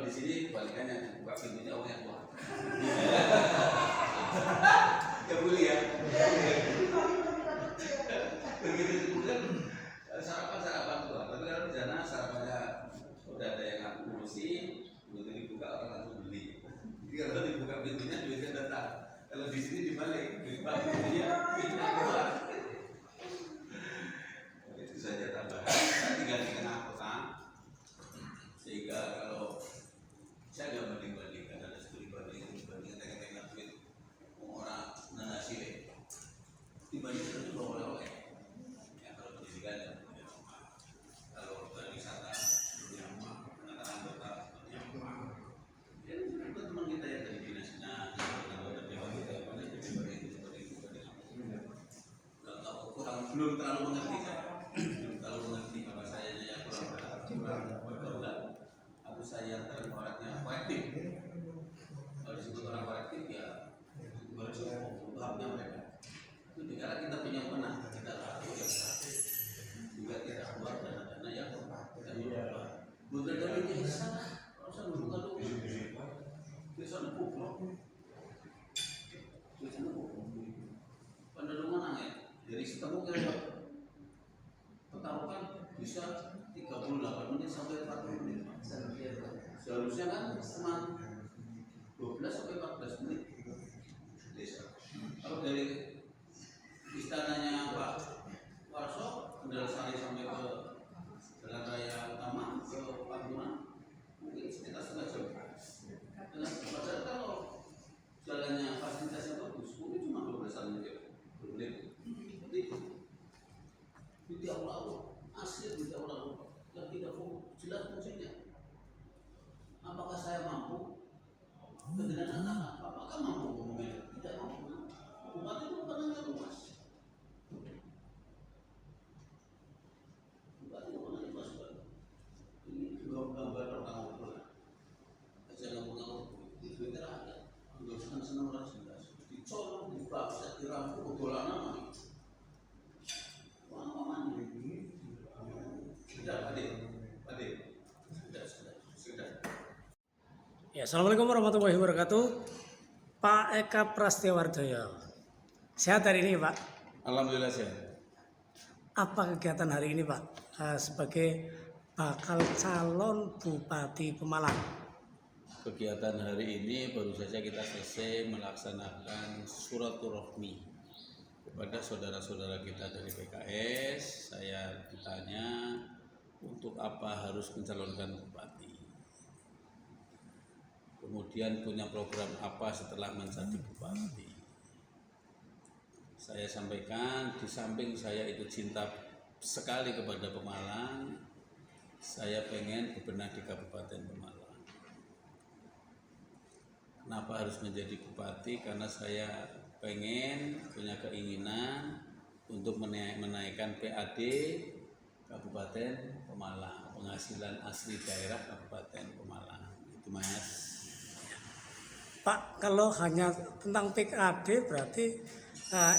di sini kebalikannya, buka pintunya orang yang tua. Ya boleh ya. Begitu kemudian sarapan tua. Tapi kalau di sana sarapannya udah ada yang aku urusi, begitu dibuka orang langsung beli. Jadi kalau dibuka pintunya duitnya datang. Kalau di sini dibalik, dibuka pintunya keluar. Itu saja tambahan. Saya tinggal di tengah kota, sehingga kalau saya nggak banding-bandingkan ada studi bandingkan dengan duit orang nanasile dibandingkan itu oleh-oleh. Ya kalau pendidikan ya, kalau pariwisata yang penanganan kota yang ya itu teman kita yang dari dinasnya anggota dewan kita pada seperti itu nggak tahu belum terlalu mengerti saya belum terlalu mengerti bahwa saya yang kurang bergaulan atau saya terbaratnya kolektif. Kalau disebut orang kolektif ya harus pahamnya mereka. Itu negara kita punya menang, kita tahu yang satu juga kita keluar dana-dana yang kita lupa. Bukan dari desa, kalau saya bukan dulu. Desa nepuk, desa nepuk. Penduduk menang ya, dari setemu kira pertaruhan bisa 38 menit sampai 40 menit. Seharusnya kan cuma 12 sampai 14 menit desa. Kalau dari istananya Pak Warso, Andalasari sampai ke Jalan Raya Utama ke Pantura, mungkin sekitar setengah jam. Dengan padahal kalau jalannya fasilitasnya bagus, mungkin cuma 12 menit. Di awal asli di awal yang tidak jelas fungsinya. Apakah saya mampu? Dengan anak apakah mampu memilih? Tidak mampu. Bupati itu penanya luas. Bupati itu penanya luas banget. Ini juga gambar orang ngobrol. Aja ngomong-ngomong di Twitter ada. Untuk senang-senang orang jelas. Dicolong, dibaksa, dirampok, bodolan nama. Ya, assalamualaikum warahmatullahi wabarakatuh. Pak Eka Prasetyowardoyo. Sehat hari ini, Pak? Alhamdulillah sehat. Apa kegiatan hari ini, Pak? Sebagai bakal calon Bupati Pemalang. Kegiatan hari ini baru saja kita selesai melaksanakan silaturahmi kepada saudara-saudara kita dari PKS. Saya ditanya untuk apa harus mencalonkan bupati. Kemudian punya program apa setelah menjadi bupati. Saya sampaikan di samping saya itu cinta sekali kepada Pemalang, saya pengen bebenah di Kabupaten Pemalang. Kenapa harus menjadi bupati? Karena saya pengen punya keinginan untuk menaikkan PAD Kabupaten Pemalang, penghasilan asli daerah Kabupaten Pemalang. Itu Mas. Pak, kalau hanya tentang PAD berarti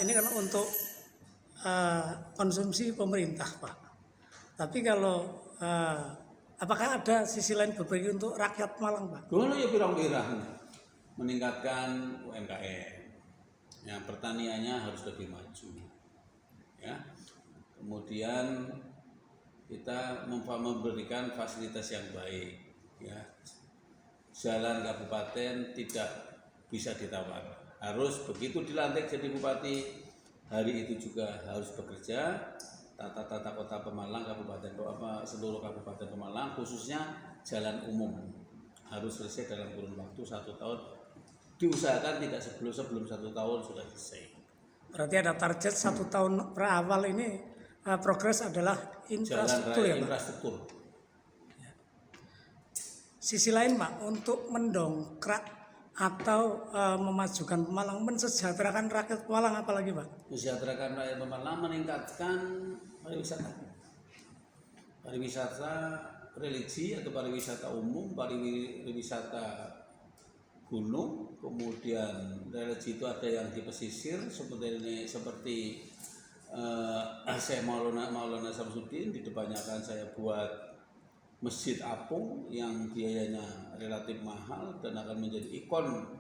ini kan untuk konsumsi pemerintah, Pak. Tapi kalau apakah ada sisi lain berbagi untuk rakyat Malang, Pak? Dulu ya pirang-pirang meningkatkan UMKM. Ya, pertaniannya harus lebih maju. Ya. Kemudian kita memberikan fasilitas yang baik. Ya. Jalan kabupaten tidak bisa ditawar. Harus begitu dilantik jadi bupati, hari itu juga harus bekerja. Tata kota Pemalang, seluruh kabupaten Pemalang, khususnya jalan umum harus selesai dalam kurun waktu 1 tahun. Diusahakan tidak sebelum 1 tahun sudah selesai. Berarti ada target 1 tahun per awal ini progres adalah infrastruktur, jalan raya, ya, Pak? Infrastruktur. Sisi lain, Pak, untuk mendongkrak atau memajukan Pemalang, mensejahterakan rakyat Pemalang apalagi, Pak? Mensejahterakan rakyat Pemalang, meningkatkan pariwisata. Pariwisata religi atau pariwisata umum, pariwisata gunung, kemudian religi itu ada yang di pesisir seperti Syekh Maulana Samsudin. Di depannya akan saya buat Masjid apung yang biayanya relatif mahal dan akan menjadi ikon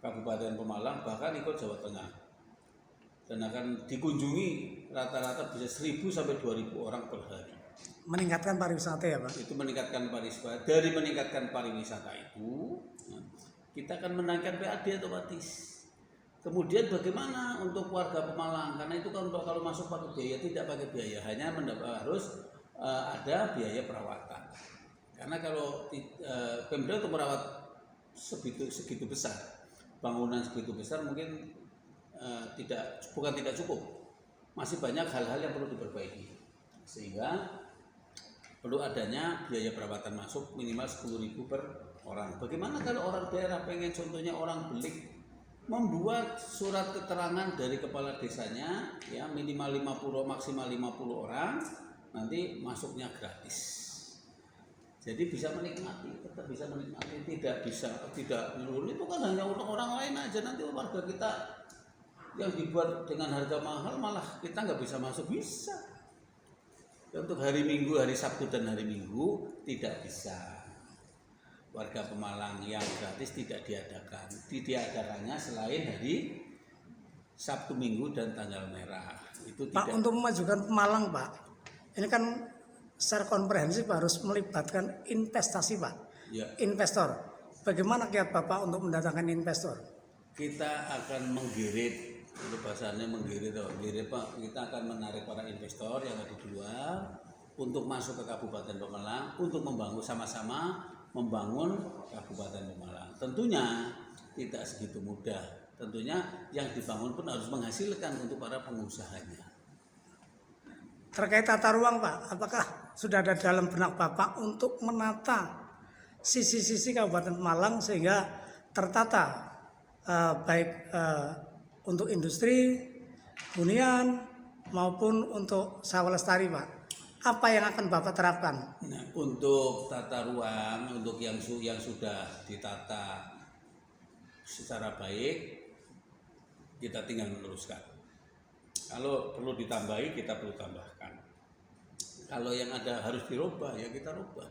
Kabupaten Pemalang, bahkan ikon Jawa Tengah, dan akan dikunjungi rata-rata bisa 1.000 sampai 2.000 orang per hari. Meningkatkan pariwisata ya Pak? Itu meningkatkan pariwisata. Dari meningkatkan pariwisata itu, kita akan menaikkan PAD otomatis. Kemudian bagaimana untuk warga Pemalang? Karena itu kan kalau masuk pakai biaya, tidak pakai biaya, hanya harus ada biaya perawatan. Karena kalau Pemda untuk merawat segitu besar, bangunan segitu besar mungkin bukan tidak cukup, masih banyak hal-hal yang perlu diperbaiki, sehingga perlu adanya biaya perawatan masuk minimal 10.000 per orang. Bagaimana kalau orang daerah pengen, contohnya orang Belik, membuat surat keterangan dari kepala desanya, ya minimal 50 maksimal 50 orang, nanti masuknya gratis. Jadi bisa menikmati, tetap bisa menikmati, tidak melulu itu kan hanya untuk orang lain aja, nanti warga kita yang dibuat dengan harga mahal malah kita nggak bisa masuk. Bisa. Untuk hari Minggu, hari Sabtu dan hari Minggu tidak bisa. Warga Pemalang yang gratis tidak diadakan. Diadakannya selain hari Sabtu, Minggu dan tanggal merah. Itu Pak, tidak. untuk memajukan Pemalang Pak, ini kan secara komprehensif harus melibatkan investasi Pak, Ya. investor. Bagaimana kiat Bapak untuk mendatangkan investor? Kita akan menggirit, itu bahasanya menggirit Pak. Kita akan menarik para investor yang ada di luar untuk masuk ke Kabupaten Pemalang untuk membangun, sama-sama membangun Kabupaten Pemalang. Tentunya tidak segitu mudah. Tentunya yang dibangun pun harus menghasilkan untuk para pengusahanya. Terkait tata ruang Pak, apakah sudah ada dalam benak Bapak untuk menata sisi-sisi Kabupaten Pemalang sehingga tertata baik untuk industri, hunian maupun untuk sawah lestari Pak? Apa yang akan Bapak terapkan? Nah, untuk tata ruang, untuk yang sudah ditata secara baik, kita tinggal meneruskan. Kalau perlu ditambahi, kita perlu tambahkan. Kalau yang ada harus dirubah, ya kita rubah.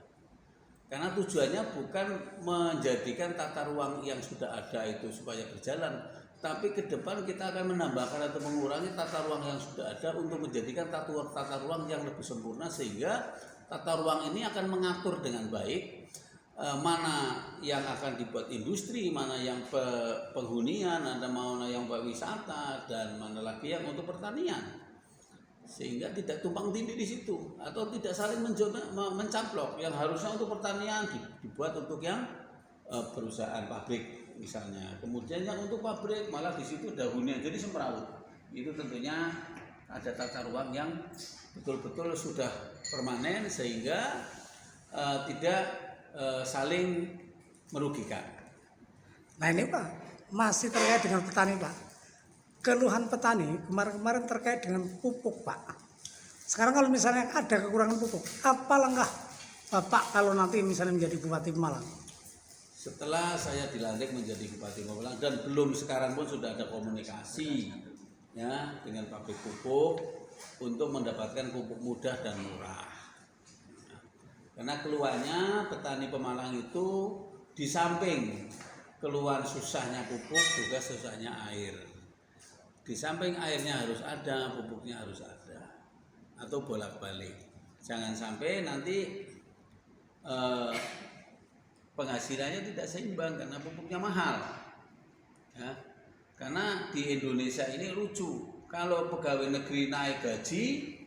Karena tujuannya bukan menjadikan tata ruang yang sudah ada itu supaya berjalan, tapi ke depan kita akan menambahkan atau mengurangi tata ruang yang sudah ada untuk menjadikan tata ruang yang lebih sempurna, sehingga tata ruang ini akan mengatur dengan baik mana yang akan dibuat industri, mana yang penghunian, ada mana yang wisata, dan mana lagi yang untuk pertanian, sehingga tidak tumpang tindih di situ atau tidak saling mencaplok. Yang harusnya untuk pertanian dibuat untuk yang perusahaan pabrik misalnya, kemudian yang untuk pabrik malah di situ ada hunian, jadi semrawut. Itu tentunya ada tata ruang yang betul-betul sudah permanen sehingga tidak saling merugikan. Nah ini Pak, masih terkait dengan petani Pak. Keluhan petani kemarin-kemarin terkait dengan pupuk Pak. Sekarang kalau misalnya ada kekurangan pupuk, apa langkah Bapak kalau nanti misalnya menjadi Bupati Pemalang? Setelah saya dilantik menjadi Bupati Pemalang, dan belum sekarang pun sudah ada komunikasi ya dengan pabrik pupuk untuk mendapatkan pupuk mudah dan murah. Karena keluhannya petani Pemalang itu di samping keluhan susahnya pupuk juga susahnya air. Di samping airnya harus ada, pupuknya harus ada, atau bolak-balik. Jangan sampai nanti penghasilannya tidak seimbang karena pupuknya mahal. Ya. Karena di Indonesia ini lucu, kalau pegawai negeri naik gaji,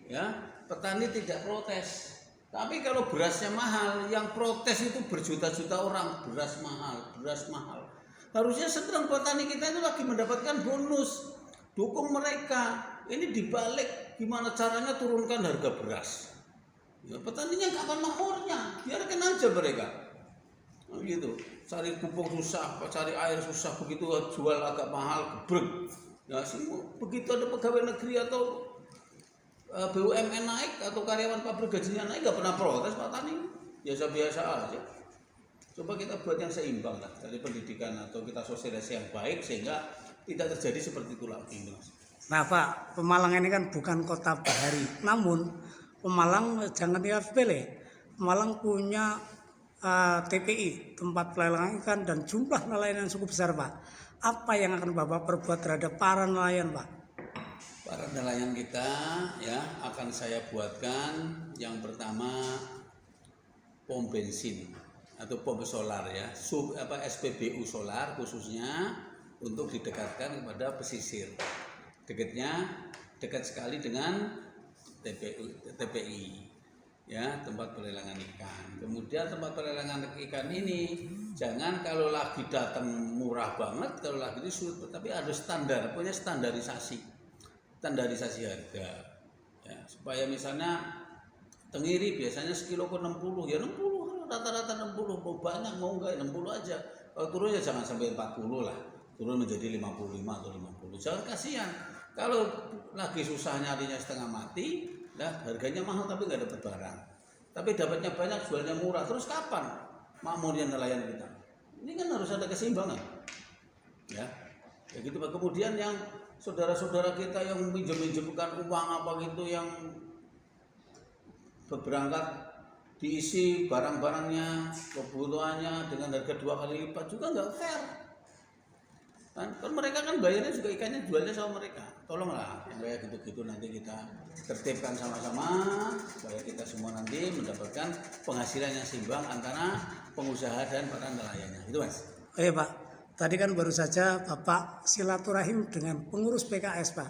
ya petani tidak protes. Tapi kalau berasnya mahal, yang protes itu berjuta-juta orang. Beras mahal, beras mahal. Harusnya sedang petani kita itu lagi mendapatkan bonus, dukung mereka. Ini dibalik, gimana caranya turunkan harga beras. Ya, petaninya nggak akan mahornya, biarkan aja mereka. Gitu, cari pupuk susah, cari air susah, begitu jual agak mahal, gebrek. Ya semua begitu ada pegawai negeri atau BUMN naik atau karyawan pabrik gajinya naik, nggak pernah protes Pak Tani, biasa-biasa aja. Coba kita buat yang seimbang lah dari pendidikan atau kita sosialisasi yang baik sehingga tidak terjadi seperti itu lagi, Mas. Nah Pak, Pemalang ini kan bukan kota bahari, namun Pemalang jangan dipilih. Malang punya TPI, tempat pelelangan ikan, dan jumlah nelayan yang cukup besar, Pak. Apa yang akan Bapak perbuat terhadap para nelayan, Pak? Para nelayan kita ya akan saya buatkan yang pertama pom bensin atau pom solar ya, SPBU solar khususnya untuk didekatkan kepada pesisir. Dekat sekali dengan TPI ya, tempat pelelangan ikan. Kemudian tempat pelelangan ikan ini jangan kalau lagi datang murah banget, kalau lagi itu sulit, tapi harus punya standarisasi harga ya, supaya misalnya tenggiri biasanya sekilo ke 60 ya 60, rata-rata 60, mau banyak mau enggak 60 aja, kalau turun ya jangan sampai 40 lah, turun menjadi 55 atau 50, jangan kasihan kalau lagi susah nyarinya setengah mati lah, harganya mahal tapi nggak dapat barang, tapi dapatnya banyak, jualnya murah, terus kapan makmurnya nelayan kita? Ini kan harus ada keseimbangan ya, kayak gitu Pak. Kemudian yang saudara-saudara kita yang minjem-minjemkan uang apa gitu, yang berangkat diisi barang-barangnya, kebutuhannya dengan harga 2 kali lipat juga nggak fair kan mereka kan bayarnya juga ikannya jualnya sama mereka. Tolonglah yang kayak gitu-gitu nanti kita tertibkan sama-sama supaya kita semua nanti mendapatkan penghasilan yang seimbang antara pengusaha dan para nelayannya, itu Mas. Iya, Pak. Tadi kan baru saja Bapak silaturahim dengan pengurus PKS, Pak.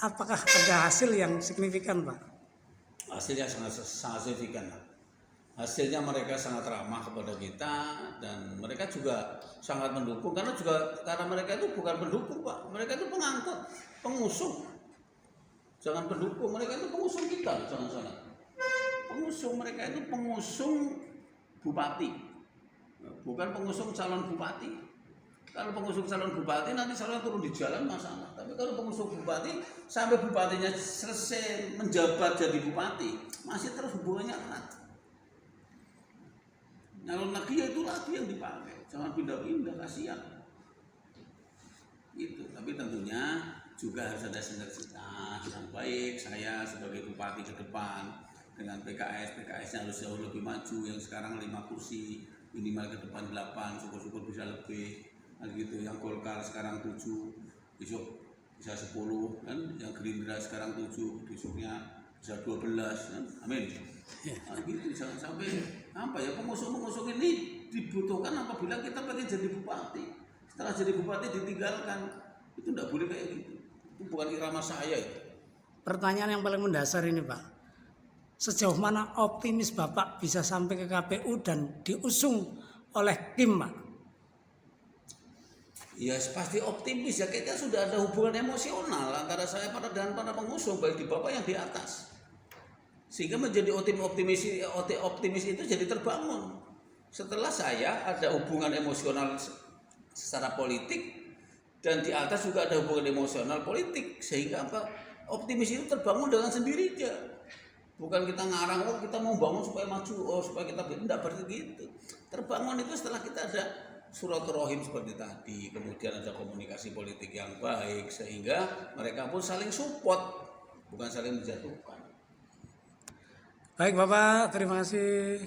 Apakah ada hasil yang signifikan, Pak? Hasilnya sangat signifikan. Hasilnya mereka sangat ramah kepada kita dan mereka juga sangat mendukung, karena mereka itu bukan pendukung Pak, mereka itu pengangkut, pengusung. Jangan pendukung, mereka itu pengusung kita, jangan salah. Pengusung, mereka itu pengusung bupati, bukan pengusung calon bupati. Kalau pengusung calon bupati nanti calon turun di jalan masalah. Tapi kalau pengusung bupati sampai bupatinya selesai menjabat jadi bupati, masih terus hubungannya erat. Nyalon lagi ya itu lagi yang dipakai, jangan pindah-pindah, kasihan. Itu. Tapi tentunya juga harus ada sinergitas yang baik. Saya sebagai bupati ke depan dengan PKS-nya harus jauh lebih maju. Yang sekarang 5 kursi, minimal ke depan 8, syukur-syukur bisa lebih. Gitu. Yang Golkar sekarang 7, besok bisa 10 kan, yang Gerindra sekarang 7, besoknya bisa 12 kan. Amin. Nah, gitu, jangan sampai pengusung ini dibutuhkan apabila kita pengen jadi bupati. Setelah jadi bupati ditinggalkan, itu tidak boleh kayak gitu. Itu bukan irama saya itu. Pertanyaan yang paling mendasar ini, Pak. Sejauh mana optimis Bapak bisa sampai ke KPU dan diusung oleh Kim, Pak? Ya pasti optimis ya, kita sudah ada hubungan emosional antara saya dan para pengusung, baik di bawah yang di atas, sehingga menjadi optimis itu jadi terbangun. Setelah saya ada hubungan emosional secara politik dan di atas juga ada hubungan emosional politik, sehingga optimis itu terbangun dengan sendirinya. Bukan kita ngarang, kita mau bangun supaya maju, supaya kita tidak begitu. Terbangun itu setelah kita ada silaturahim seperti tadi, kemudian ada komunikasi politik yang baik, sehingga mereka pun saling support, bukan saling menjatuhkan. Baik Bapak, terima kasih.